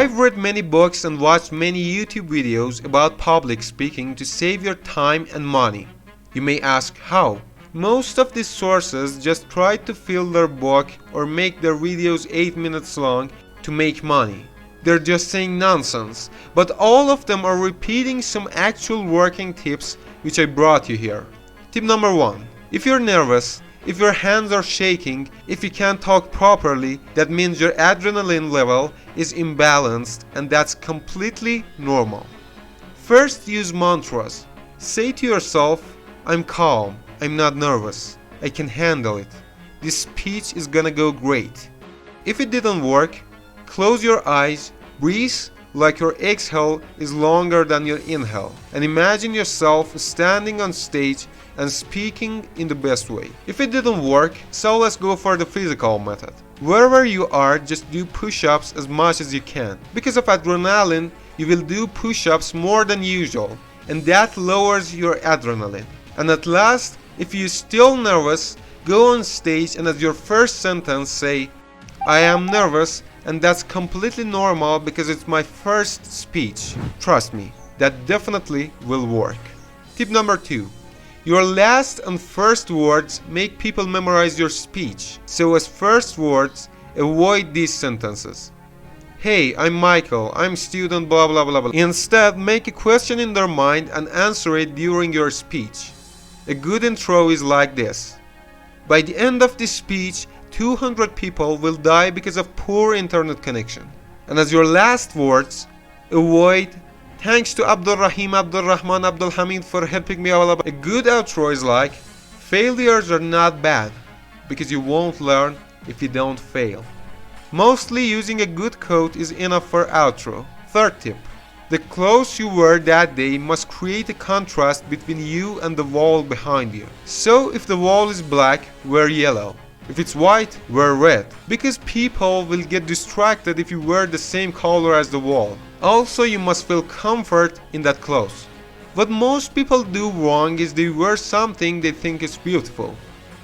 I've read many books and watched many YouTube videos about public speaking to save your time and money. You may ask how? Most of these sources just try to fill their book or make their videos 8 minutes long to make money. They're just saying nonsense, but all of them are repeating some actual working tips which I brought you here. Tip number 1. If you're nervous, if your hands are shaking, if you can't talk properly, that means your adrenaline level is imbalanced, and that's completely normal. First, use mantras. Say to yourself, I'm calm, I'm not nervous, I can handle it. This speech is gonna go great. If it didn't work, close your eyes, breathe like your exhale is longer than your inhale, and imagine yourself standing on stage and speaking in the best way. If it didn't work, so let's go for the physical method. Wherever you are, just do push-ups as much as you can. Because of adrenaline, you will do push-ups more than usual, and that lowers your adrenaline. And at last, if you're still nervous, go on stage and as your first sentence say, I am nervous, and that's completely normal because it's my first speech. Trust me, that definitely will work. Tip number 2. Your last and first words make people memorize your speech. So as first words, avoid these sentences. Hey, I'm Michael, I'm student blah blah blah blah. Instead, make a question in their mind and answer it during your speech. A good intro is like this. By the end of this speech, 200 people will die because of poor internet connection. And as your last words, avoid thanks to Abdul Rahim, Abdul Rahman, Abdul Hamid for helping me. A good outro is like, failures are not bad because you won't learn if you don't fail. Mostly using a good quote is enough for outro. Third tip. The clothes you wear that day must create a contrast between you and the wall behind you. So if the wall is black, wear yellow. If it's white, wear red. Because people will get distracted if you wear the same color as the wall. Also, you must feel comfort in that clothes. What most people do wrong is they wear something they think is beautiful.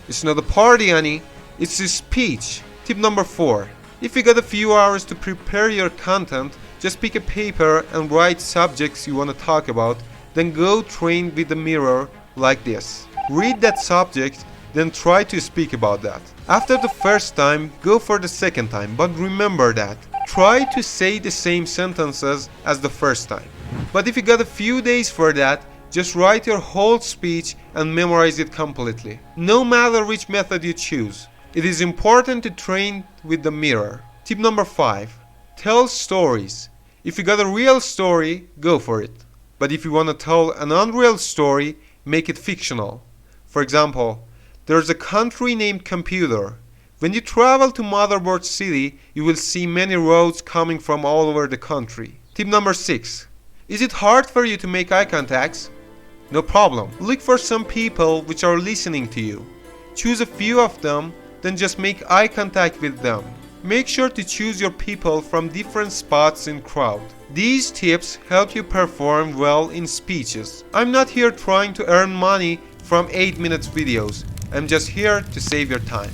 It's not a party, honey. It's a speech. Tip number 4. If you got a few hours to prepare your content, just pick a paper and write subjects you want to talk about, then go train with the mirror like this. Read that subject, then try to speak about that. After the first time, go for the second time, but remember that. Try to say the same sentences as the first time. But if you got a few days for that, just write your whole speech and memorize it completely. No matter which method you choose, it is important to train with the mirror. Tip number 5. Tell stories. If you got a real story, go for it. But if you want to tell an unreal story, make it fictional. For example, there's a country named Computer. When you travel to Motherboard City, you will see many roads coming from all over the country. Tip number 6. Is it hard for you to make eye contacts? No problem. Look for some people which are listening to you. Choose a few of them, then just make eye contact with them. Make sure to choose your people from different spots in crowd. These tips help you perform well in speeches. I'm not here trying to earn money from 8 minutes videos. I'm just here to save your time.